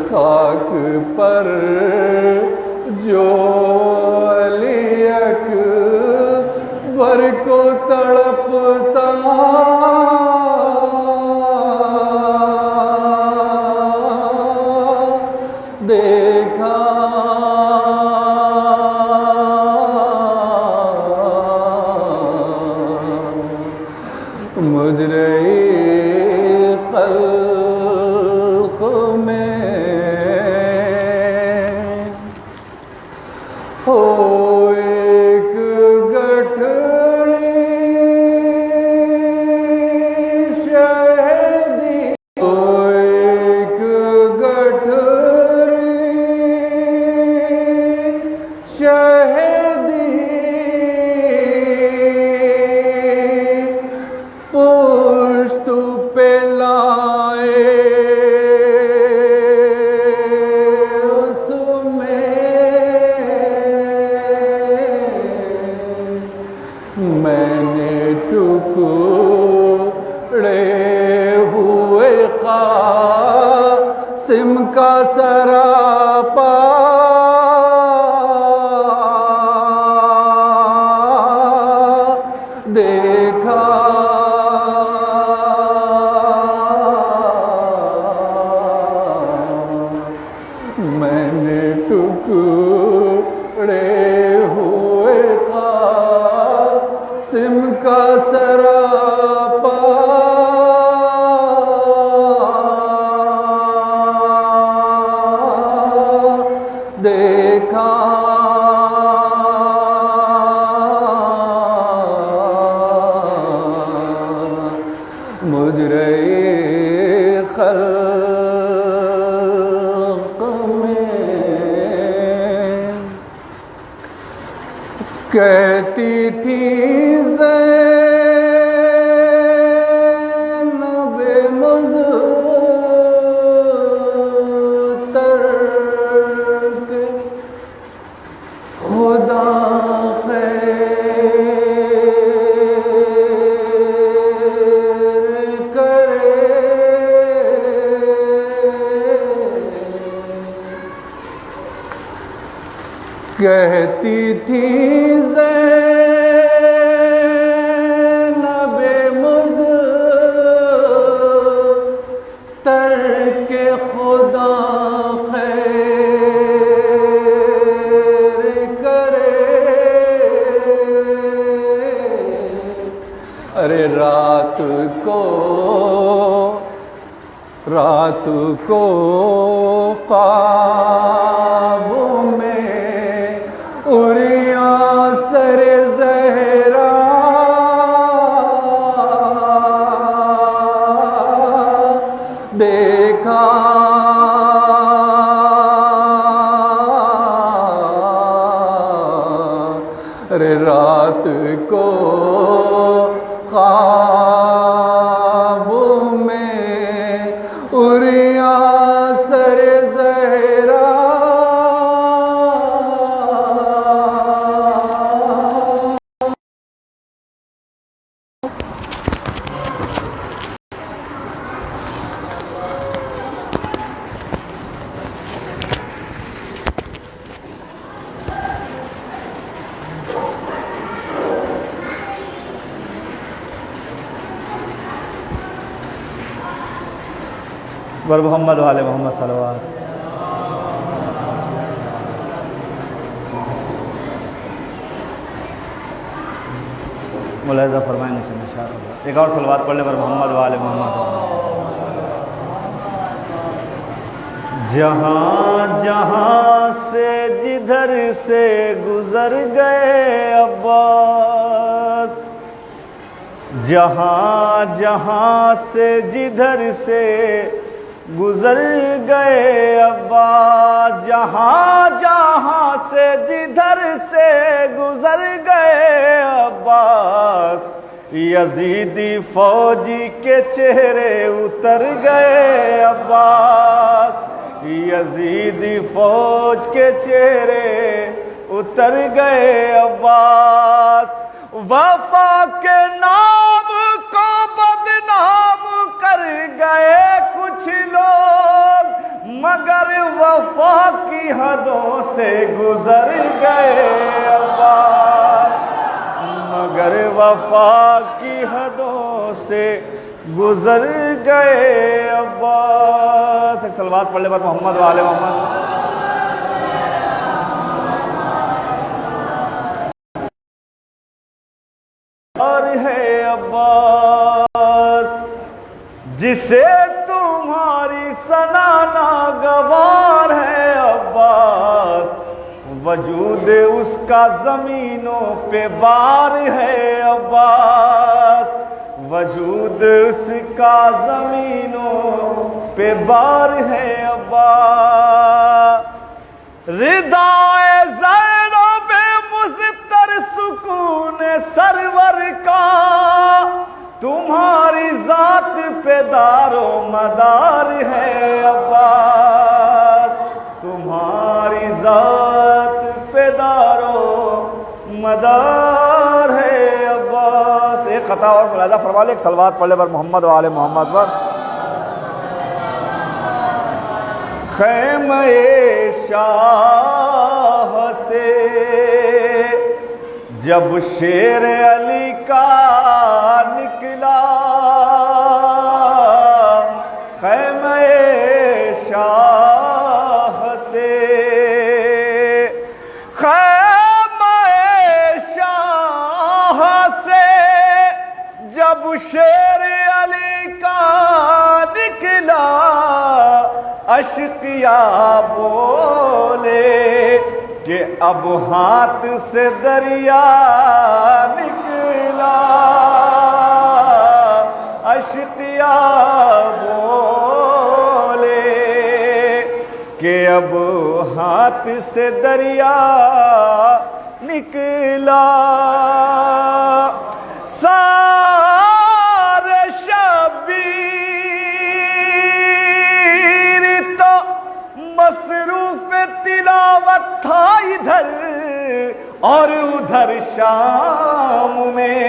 خاک پر جو علی اکبر کو تڑپتا دیکھا مجرے خلق میں ہو ایک گٹھڑی شہدی ہو ایک گٹھڑی شہدی پشت پہ لائے اس میں نے ٹکڑے ہوئے قاسم کا سراپا دیکھا میں نے ٹکڑے ہوئے قاسم کا سراپا دیکھا مجرے خلق میں کہتی تھی زینب مضطر کے خدا خیر کرے کہتی تھی زینب مضطر کے خدا خیر کرے ارے رات کو خواب میں اُریا سر زہرا دیکھا ارے رات کو خواب میں اُریا سر زہرا ور محمد والے محمد صلوات ملاحظہ فرمائیں نیچے اشارہ ہوگا ایک اور صلوات پڑھ لے ور محمد والے محمد جہاں جہاں سے جدھر سے گزر گئے عباس، جہاں جہاں سے جدھر سے گزر گئے عباس، جہاں جہاں سے جدھر سے گزر گئے عباس، یزیدی فوجی کے چہرے اتر گئے عباس، یزیدی فوج کے چہرے اتر گئے عباس، وفا کے نام کو بدنام کر گئے کچھ لوگ، مگر وفا کی حدوں سے گزر گئے عباس، مگر وفا کی حدوں سے گزر گئے عباس۔ ایک صلوات پڑھ لے پر محمد و آل محمد۔ اور ہے عباس جسے تمہاری ثنا ناگوار ہے عباس، وجود اس کا زمینوں پہ بار ہے عباس، وجود اس کا زمینوں پہ بار ہے عباس، ردائے زینب مضطر سکون سرور کا، تمہاری ذات پہ دار و مدار ہے عباس، تمہاری ذات پہ دار و مدار ہے عباس۔ ایک خطا اور ملاحظہ فرما لے، ایک صلوات پڑھ لے پر محمد و آل محمد پر۔ خیمہ شاہ سے جب شیر علی کا نکلا، خیمہ شاہ سے، خیمہ شاہ سے جب شیر علی کا نکلا، اشقیاء بولے کہ اب ہاتھ سے دریا نکلا، اشقیاء بولے کہ اب ہاتھ سے دریا نکلا، سارے شبیر تو مصروف تلاوت تھا ادھر، اور ادھر شام میں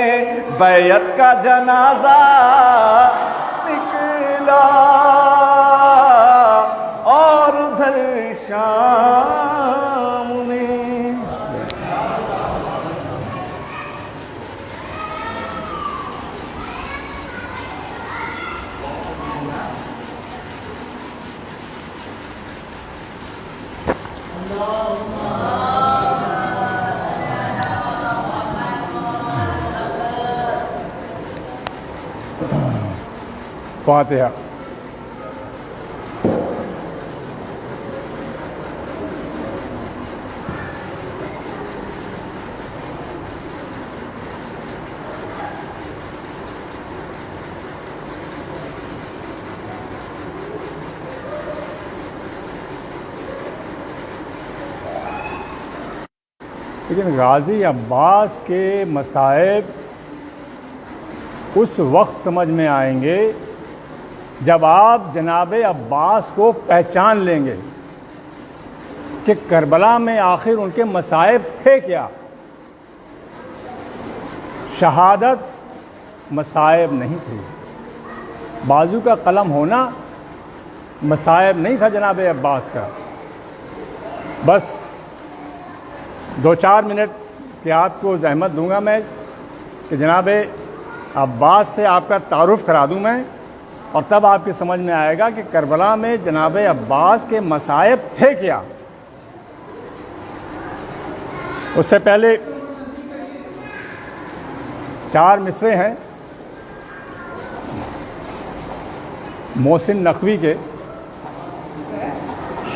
بیعت کا جنازہ نکلا، اور ادھر شام میں۔ فاتحہ۔ لیکن غازی عباس کے مصائب اس وقت سمجھ میں آئیں گے جب آپ جناب عباس کو پہچان لیں گے کہ کربلا میں آخر ان کے مصائب تھے کیا۔ شہادت مصائب نہیں تھی، بازو کا قلم ہونا مصائب نہیں تھا جناب عباس کا۔ بس 2-4 منٹ کی آپ کو زحمت دوں گا میں کہ جناب عباس سے آپ کا تعارف کرا دوں میں، اور تب آپ کی سمجھ میں آئے گا کہ کربلا میں جناب عباس کے مصائب تھے کیا۔ اس سے پہلے 4 مصرے ہیں محسن نقوی کے،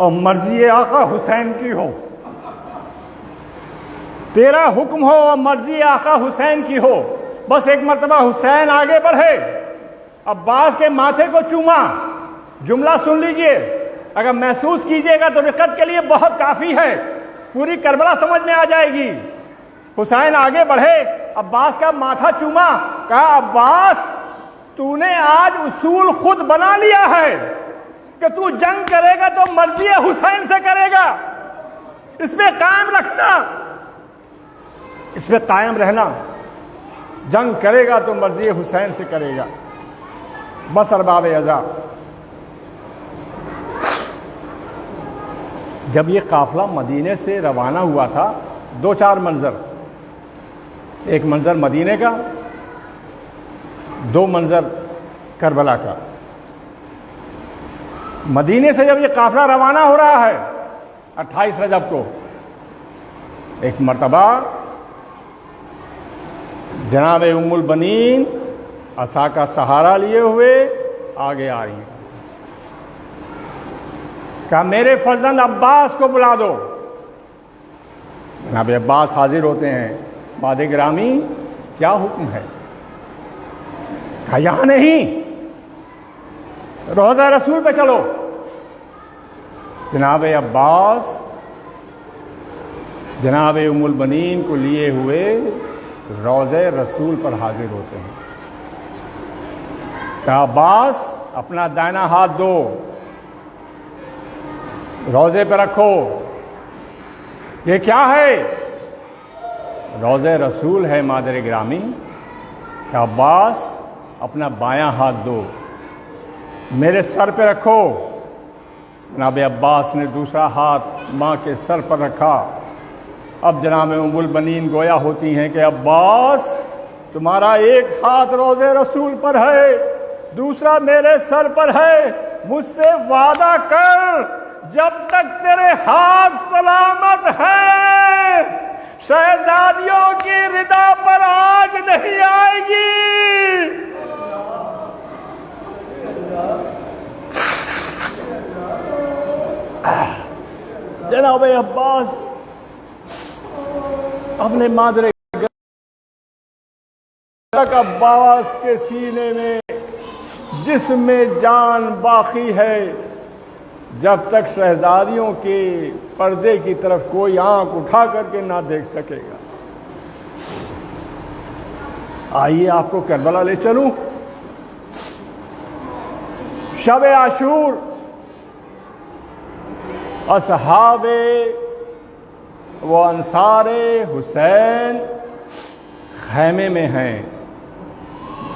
اور مرضی آقا حسین کی ہو، تیرا حکم ہو اور مرضی آقا حسین کی ہو، بس ایک مرتبہ حسین آگے بڑھے، عباس کے ماتھے کو چوما۔ جملہ سن لیجئے، اگر محسوس کیجئے گا تو رقت کے لیے بہت کافی ہے، پوری کربلا سمجھ میں آ جائے گی۔ حسین آگے بڑھے، عباس کا ماتھا چوما، کہا عباس تو نے آج اصول خود بنا لیا ہے کہ تو جنگ کرے گا تو مرضی حسین سے کرے گا، اس پہ قائم رکھنا، اس پہ قائم رہنا، جنگ کرے گا تو مرضی حسین سے کرے گا۔ بس ارباب ازا، جب یہ قافلہ مدینے سے روانہ ہوا تھا، دو چار منظر، ایک منظر مدینے کا، دو منظر کربلا کا۔ مدینے سے جب یہ قافلہ روانہ ہو رہا ہے 28 رجب کو، ایک مرتبہ جناب ام البنین عصا کا سہارا لیے ہوئے آگے آ رہی ہیں، کہا میرے فرزند عباس کو بلا دو۔ جناب عباس حاضر ہوتے ہیں، باد گرامی کیا حکم ہے؟ کہا یہاں نہیں، روضہ رسول پہ چلو۔ جناب عباس جناب ام البنین کو لیے ہوئے روضہ رسول پر حاضر ہوتے ہیں۔ کہا عباس اپنا دائنا ہاتھ دو، روضے پہ رکھو۔ یہ کیا ہے؟ روضہ رسول ہے مادر گرامی۔ کہ عباس اپنا بایاں ہاتھ دو، میرے سر پہ رکھو۔ جناب عباس نے دوسرا ہاتھ ماں کے سر پر رکھا۔ اب جناب ام البنین گویا ہوتی ہیں کہ عباس تمہارا ایک ہاتھ روضہ رسول پر ہے، دوسرا میرے سر پر ہے، مجھ سے وعدہ کر جب تک تیرے ہاتھ سلامت ہیں شہزادیوں کی ردا پر آج نہیں آئے گی۔ جناب عباس اپنے مادر عباس کے سینے میں جس میں جان باقی ہے، جب تک شہزادیوں کے پردے کی طرف کوئی آنکھ اٹھا کر کے نہ دیکھ سکے گا۔ آئیے آپ کو کربلا لے چلوں۔ شب عاشور، اصحاب و انصار حسین خیمے میں ہیں۔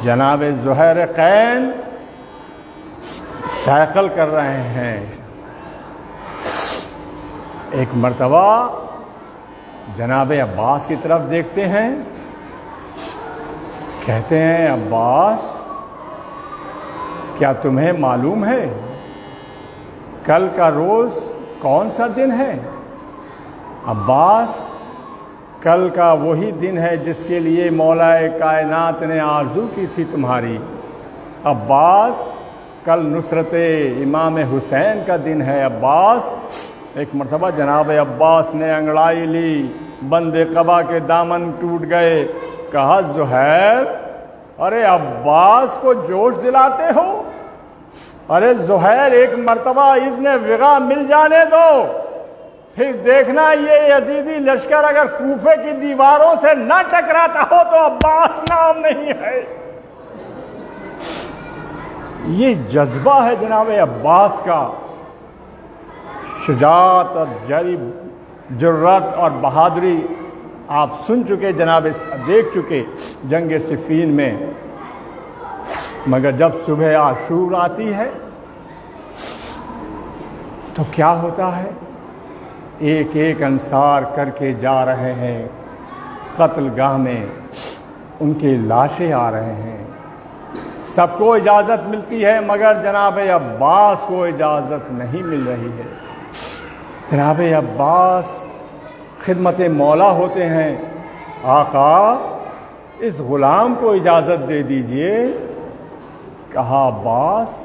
جناب زہیرقین سائیکل کر رہے ہیں۔ ایک مرتبہ جناب عباس کی طرف دیکھتے ہیں، کہتے ہیں عباس کیا تمہیں معلوم ہے کل کا روز کون سا دن ہے؟ عباس کل کا وہی دن ہے جس کے لیے مولا کائنات نے آرزو کی تھی تمہاری۔ عباس کل نصرت امام حسین کا دن ہے۔ عباس، ایک مرتبہ جناب عباس نے انگڑائی لی، بند قبا کے دامن ٹوٹ گئے۔ کہا زہیر، ارے عباس کو جوش دلاتے ہو؟ ارے زہیر، ایک مرتبہ اذن وغا مل جانے دو، پھر دیکھنا یہ یزیدی لشکر اگر کوفے کی دیواروں سے نہ ٹکراتا ہو تو عباس نام نہیں ہے۔ یہ جذبہ ہے جناب عباس کا، شجاعت اور جرات اور بہادری آپ سن چکے جناب، دیکھ چکے جنگ صفین میں۔ مگر جب صبح عاشور آتی ہے تو کیا ہوتا ہے؟ ایک ایک انصار کر کے جا رہے ہیں قتل گاہ میں، ان کی لاشیں آ رہے ہیں۔ سب کو اجازت ملتی ہے مگر جناب عباس کو اجازت نہیں مل رہی ہے۔ جناب عباس خدمت مولا ہوتے ہیں، آقا اس غلام کو اجازت دے دیجئے۔ کہا عباس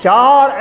4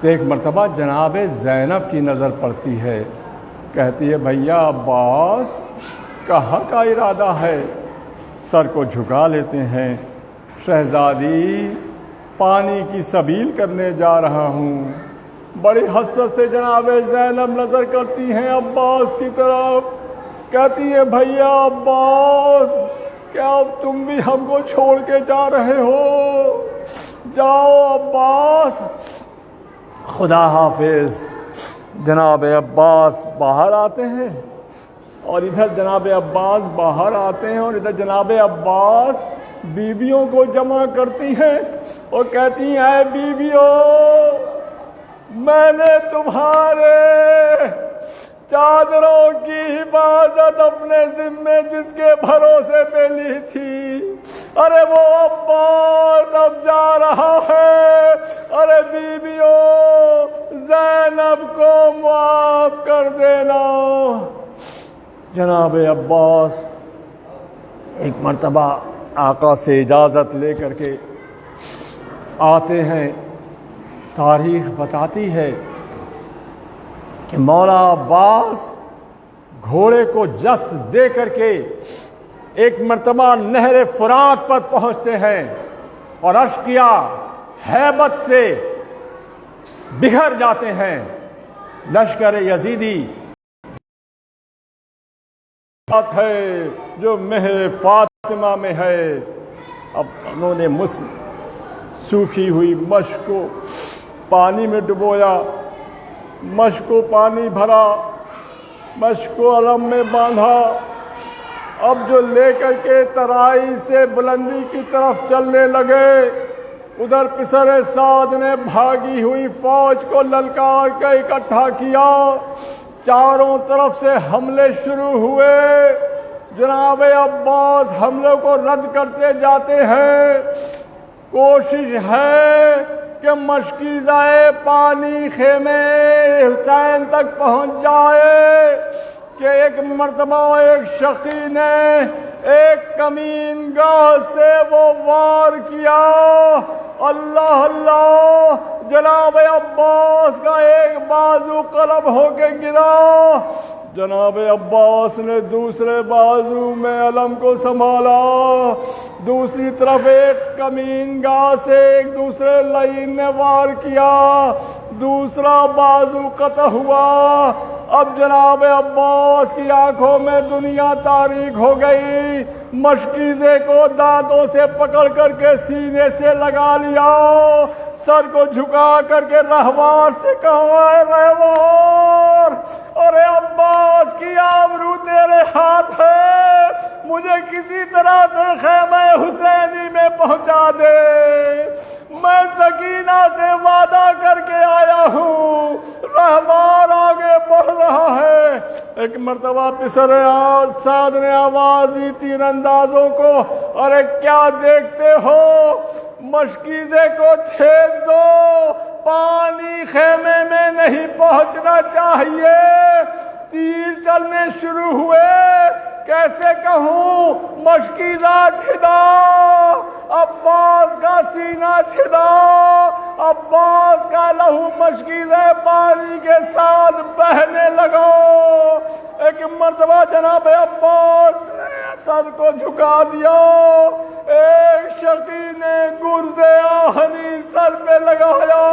تو ایک مرتبہ جناب زینب کی نظر پڑتی ہے، کہتی ہے بھیا عباس کہاں کا ارادہ ہے؟ سر کو جھکا لیتے ہیں، شہزادی پانی کی سبیل کرنے جا رہا ہوں۔ بڑی حسرت سے جناب زینب نظر کرتی ہیں عباس کی طرف، کہتی ہے بھیا عباس کیا اب تم بھی ہم کو چھوڑ کے جا رہے ہو؟ جاؤ عباس، خدا حافظ۔ جناب عباس باہر آتے ہیں اور ادھر جناب عباس باہر آتے ہیں اور ادھر جناب عباس بیویوں کو جمع کرتی ہیں اور کہتی ہیں اے بیویوں، میں نے تمہارے چادروں کی حفاظت اپنے ذمے جس کے بھروسے پہ لی تھی، ارے وہ عباس اب جا رہا ہے، ارے بیویوں زینب کو معاف کر دینا۔ جناب عباس ایک مرتبہ آقا سے اجازت لے کر کے آتے ہیں۔ تاریخ بتاتی ہے کہ مولا عباس گھوڑے کو جست دے کر کے ایک مرتبہ نہر فرات پر پہنچتے ہیں اور اشقیا ہیبت سے بکھر جاتے ہیں۔ لشکر یزیدی بات ہے جو مہر فاطمہ میں ہے، اب انہوں نے سوکھی ہوئی مشق کو پانی میں ڈبویا، مشق کو پانی بھرا، مشق کو علم میں باندھا، اب جو لے کر کے ترائی سے بلندی کی طرف چلنے لگے، ادھر پسر سعد نے بھاگی ہوئی فوج کو للکار کے اکٹھا کیا، چاروں طرف سے حملے شروع ہوئے۔ جناب عباس حملوں کو رد کرتے جاتے ہیں، کوشش ہے کہ مشکیزہ پانی خیمے حسین تک پہنچ جائے کہ ایک مرتبہ ایک شقی نے ایک کمین گاہ سے وہ وار کیا، اللہ اللہ، جناب عباس کا ایک بازو قلب ہو کے گرا، جناب عباس نے دوسرے بازو میں علم کو سنبھالا، دوسری طرف ایک کمین گاہ سے ایک دوسرے لعین نے وار کیا، دوسرا بازو قطع ہوا۔ اب جناب عباس کی آنکھوں میں دنیا تاریک ہو گئی، مشکیزے کو دانتوں سے پکڑ کر کے سینے سے لگا لیا، سر کو جھکا کر کے رہوار سے کہا ہے رہوار، ارے عباس کی آبرو تیرے ہاتھ ہے، مجھے کسی طرح سے خیمہ حسینی میں پہنچا دے، میں سکینہ سے وعدہ کر کے آیا ہوں۔ رہوار آگے بڑھ رہا ہے، ایک مرتبہ پسر سعد نے آواز دی تیر اندازوں کو، ارے کیا دیکھتے ہو، مشکیزے کو چھید دو، پانی خیمے میں نہیں پہنچنا چاہیے۔ تیر چلنے شروع ہوئے، کیسے کہوں، مشکیزہ چھدا، عباس کا سینہ چھدا، عباس کا لہو مشکیزہ پانی کے ساتھ بہنے لگا۔ ایک مرتبہ جناب عباس نے سر کو جھکا دیا، ایک شقی نے گرز آہنی سر پہ لگایا،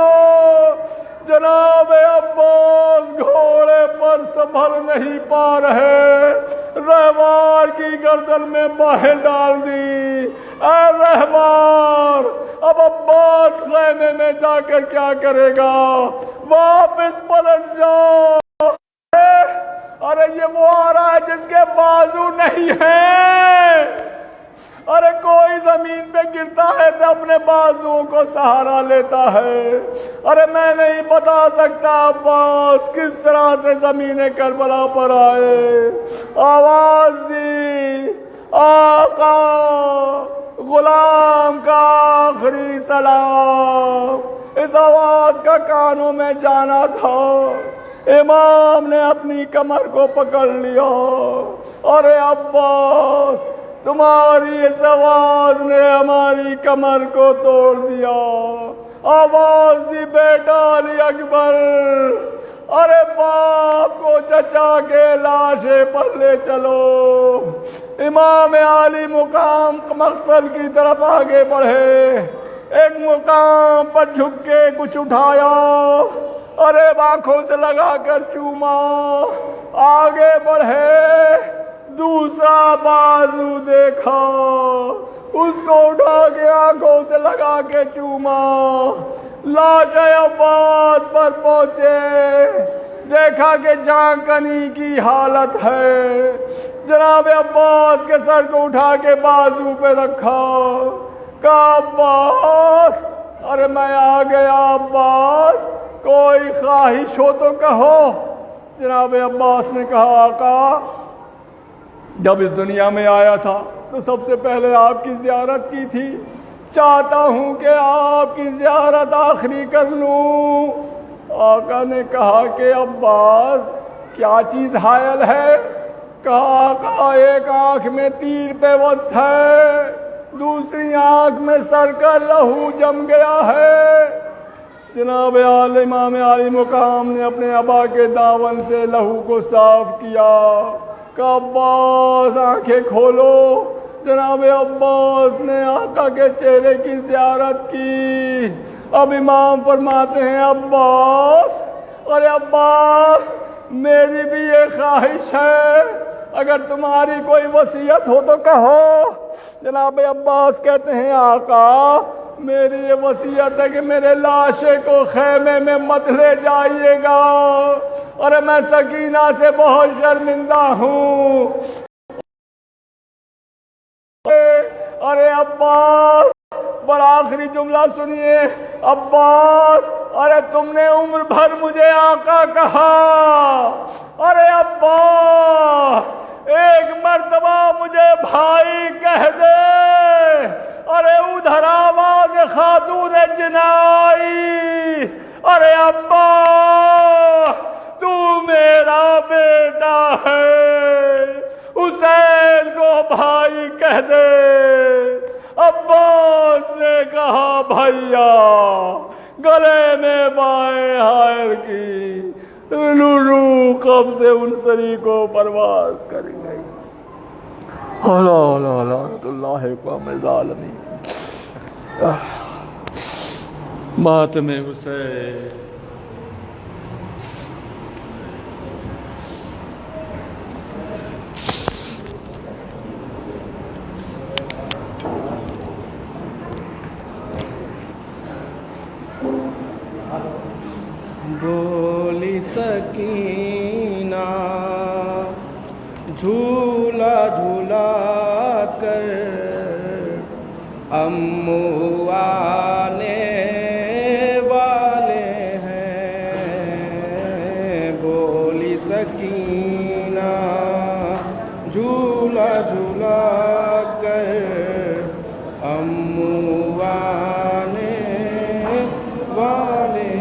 جناب عباس گھوڑے پر سنبھل نہیں پا رہے، رہوار کی گردن میں باہیں ڈال دی۔ اے رہوار، اب عباس خیمے میں جا کر کیا کرے گا، واپس پلٹ جاؤ، ارے یہ وہ آ رہا ہے جس کے بازو نہیں ہیں، ارے کوئی زمین پہ گرتا ہے تو اپنے بازوؤں کو سہارا لیتا ہے، ارے میں نہیں بتا سکتا عباس کس طرح سے زمین کربلا پر آئے۔ آواز دی، آقا غلام کا آخری سلام، اس آواز کا کانوں میں جانا تھا۔ امام نے اپنی کمر کو پکڑ لیا، ارے عباس تمہاری اس آواز نے ہماری کمر کو توڑ دیا، آواز دی بیٹا علی اکبر، ارے باپ کو چچا کے لاشے پر لے چلو۔ امام علی مقام مقتل کی طرف آگے بڑھے، ایک مقام پر جھک کے کچھ اٹھایا، ارے آنکھوں سے لگا کر چوما، آگے بڑھے، دوسرا بازو دیکھا، اس کو اٹھا کے آنکھوں سے لگا کے چوما، لاش عباس پر پہنچے، دیکھا کہ جان کنی کی حالت ہے، جناب عباس کے سر کو اٹھا کے بازو پہ رکھا، کہا عباس، ارے میں آ گیا عباس، کوئی خواہش ہو تو کہو۔ جناب عباس نے کہا آقا، جب اس دنیا میں آیا تھا تو سب سے پہلے آپ کی زیارت کی تھی، چاہتا ہوں کہ آپ کی زیارت آخری کر لوں۔ آقا نے کہا کہ عباس کیا چیز حائل ہے؟ کہا آقا ایک آنکھ میں تیر پیوست ہے، دوسری آنکھ میں سر کا لہو جم گیا ہے۔ جناب امام علی مقام نے اپنے ابا کے داون سے لہو کو صاف کیا، کہا عباس آنکھیں کھولو۔ جناب عباس نے آقا کے چہرے کی زیارت کی۔ اب امام فرماتے ہیں عباس، ارے عباس میری بھی یہ خواہش ہے، اگر تمہاری کوئی وصیت ہو تو کہو۔ جناب عباس کہتے ہیں آقا میری یہ وصیت ہے کہ میرے لاشے کو خیمے میں مت لے جائیے گا، اور میں سکینہ سے بہت شرمندہ ہوں۔ ارے عباس بڑا آخری جملہ سنیے، عباس ارے تم نے عمر بھر مجھے آقا کہا، ارے عباس ایک مرتبہ مجھے بھائی کہہ دے۔ ارے ادھر آواز خاتون جنائی، ارے عباس تو میرا بیٹا ہے، حسین کو بھائی کہہ دے۔ عباس نے کہا بھیا، گلے میں بائیں حائر کی، روح قبض انصری کو پرواز کر گئی۔ لعنت اللہ قوم ظالمین۔ ماتم حسین۔ بولی سکینہ جھولا جھولا کر، امو آنے والے ہیں۔ بولی سکینہ جھولا جھولا کر، امو آنے والے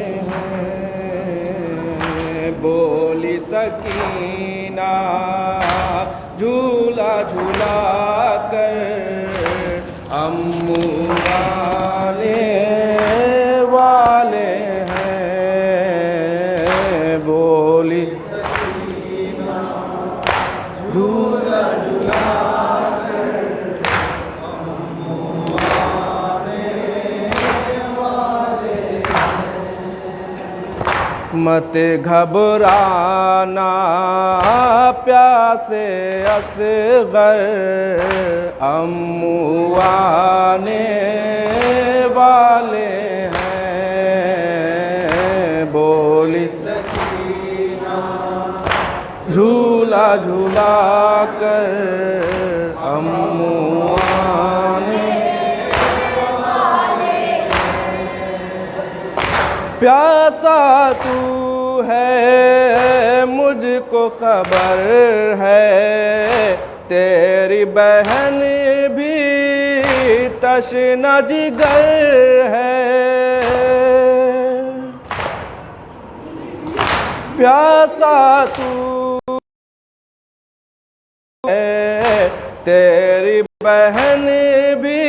بولی سکینہ جھولا جھولا کر، امو والے ہیں۔ بولی سکینہ جھولا جھولا کر، امو والے مت گھبرانا پیاسے اصغر، امو آنے والے ہیں۔ بولی سکینہ جھولا جھولا کر، امو آنے پیاسا تو ہے مجھ کو خبر ہے، تیری بہن بھی تشنہ جگر ہے۔ پیاسا تو ہے تیری بہن بھی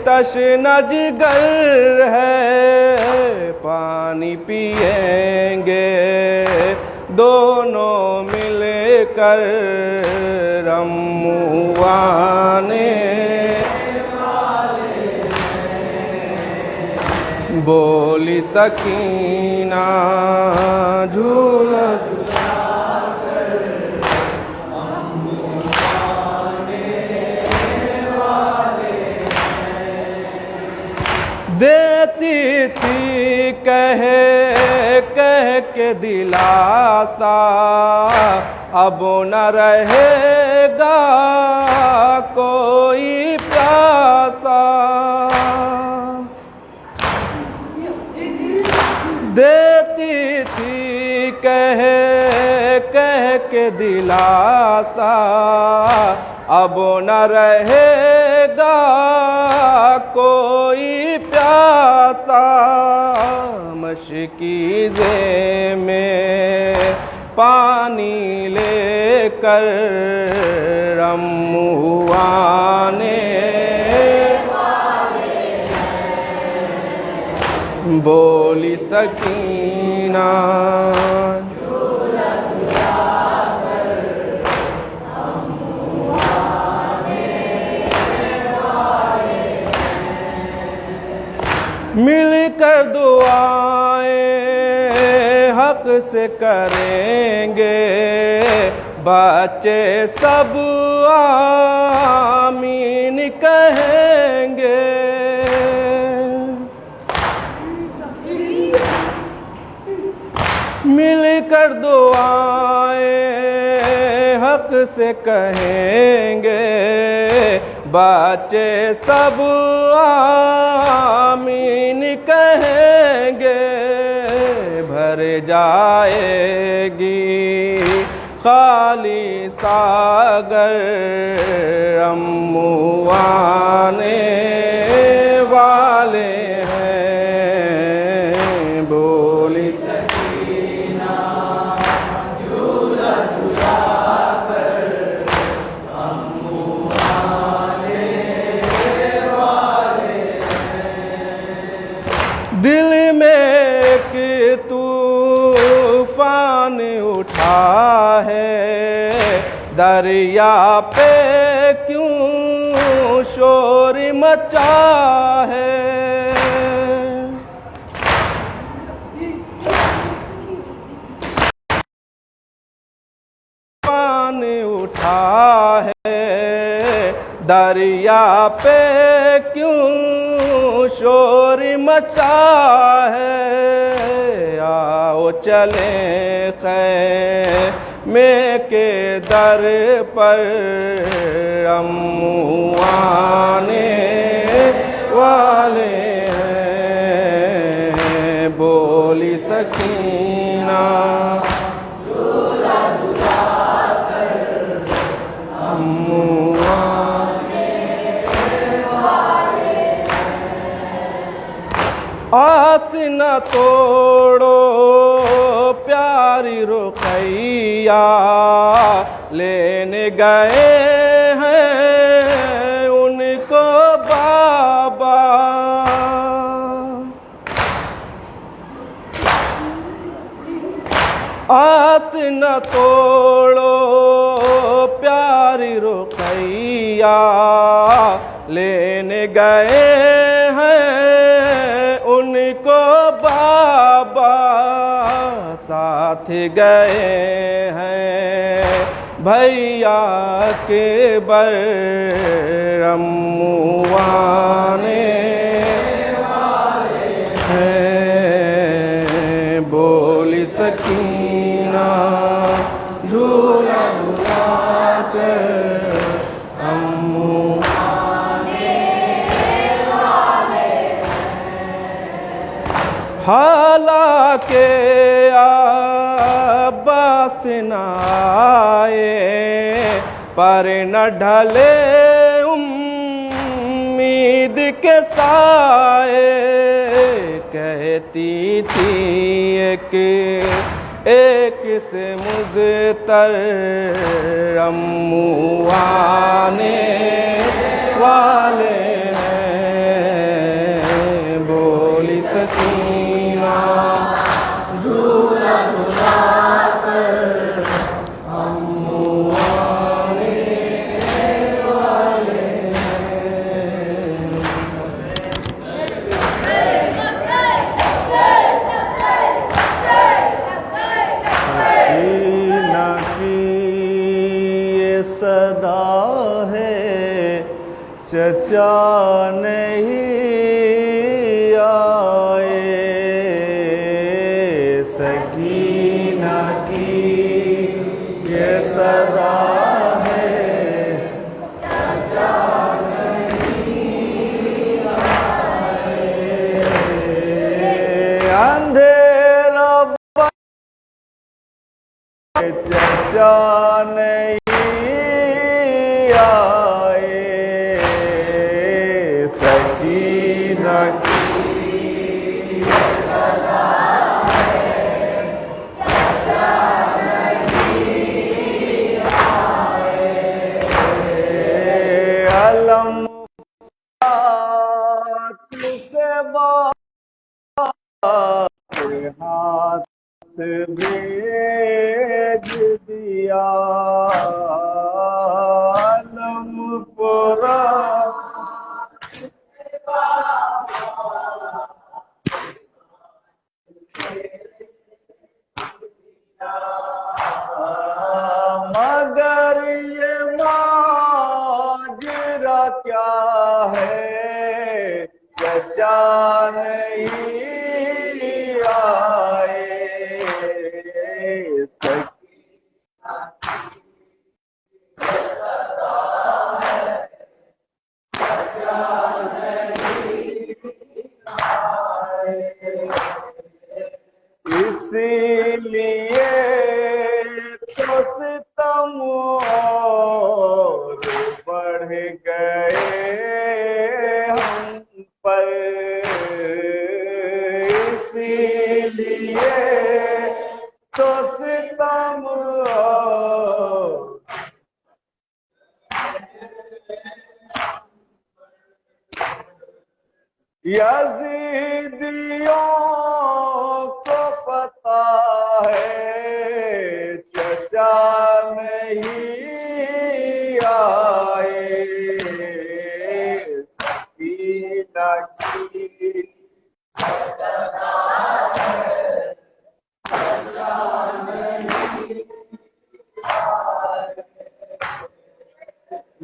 تشنہ جگر ہے پانی پئیں گے دونوں مل کر رموانے بولی سکینہ جھولا دیتی تھی کہہ کے دلاسا اب نہ رہے گا کوئی پیاسا دیتی تھی کہہ کے دلاسا اب نہ رہے گا کوئی پیاسا مشکیزے میں پانی لے کر رموانے بولی سکینہ مل کر دعائیں حق سے کریں گے بچے سب آمین کہیں گے مل کر دعائیں حق سے کہیں گے بچے سب آمین کہیں گے بھر جائے گی خالی ساگر رموانے والے ہیں بولی سکینہ جھولا جھولا کر رموانے والے دل میں ایک طوفان اٹھا ہے دریا پہ کیوں شور مچا ہے طوفان اٹھا ہے دریا پہ کیوں شور مچا ہے آؤ چلیں خیمے کے در پر رموانے والے ہیں بولی سکینہ جھولا جھولا کر رموانے والے آس نہ توڑو پیاری رقیہ لینے گئے ہیں ان کو بابا آس نہ توڑو پیاری رقیہ لینے گئے ہیں ان کو بابا ساتھ گئے ہیں بھیا کے بر رموانے والے ہیں بولی سکینہ جھولا جھولا کر حالانکہ عباس نہ آئے پر نہ ڈھلے امید کے سائے کہتی تھی ایک سے مضطر رموانے والے ہیں چچا نہیں آئے سکینہ کی یہ صدا ہے اندھیرا چچا نہیں آئے سکینہ کی علم سے بات ہاتھ بھیج دیا علم پورا مگر یہ ماجرا کیا ہے چچا نہیں آئے اسی لیے تو ستم اور بڑھ گئے ہم پر اسی لیے تو ستم اور یزیدیوں کو پتا ہے چچا نہیں آئے سکینہ کی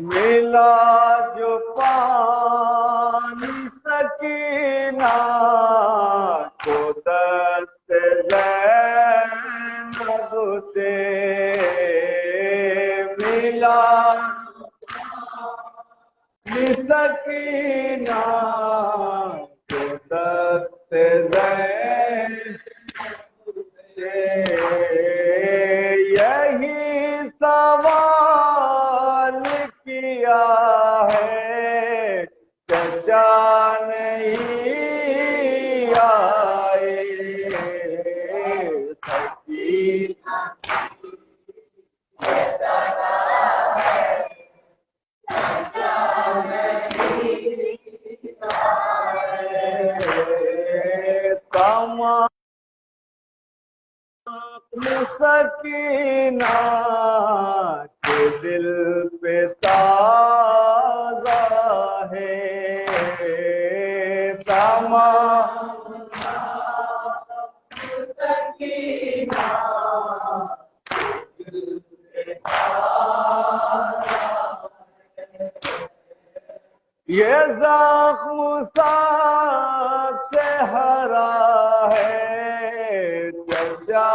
ملا جو پانی سکینہ کو دست زینب سے ملا سکینہ کو دست زینب سے یہی سوال کیا ہے چچا نہیں آئے سکینہ تمام سکینہ کے دل پہ تازہ ہے تمام سکینہ یہ زخم سب سے ہرا ہے چچا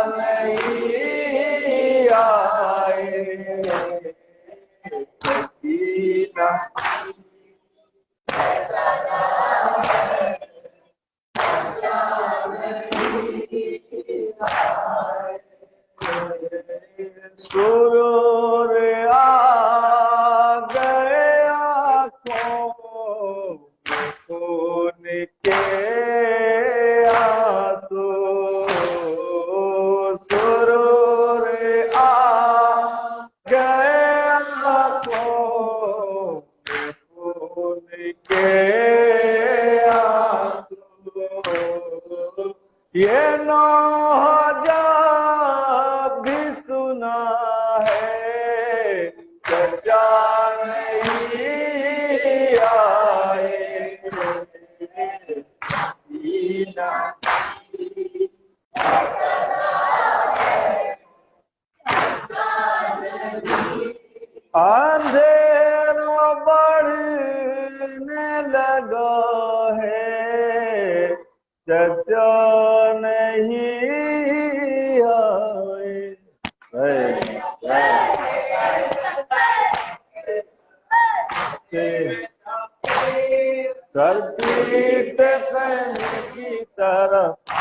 نہیں آئے سکینہ سرور آ گئے آنکھوں میں خون کے آنسو سرور آ گئے آنکھوں میں خون کے آنسو یہ نوح جب بھی سنا ہے چچا نہیں آئے سکینہ اندھیرا بڑھ جگہ ہے چچا نہیں آئے. سر پیٹ خیمے کی طرف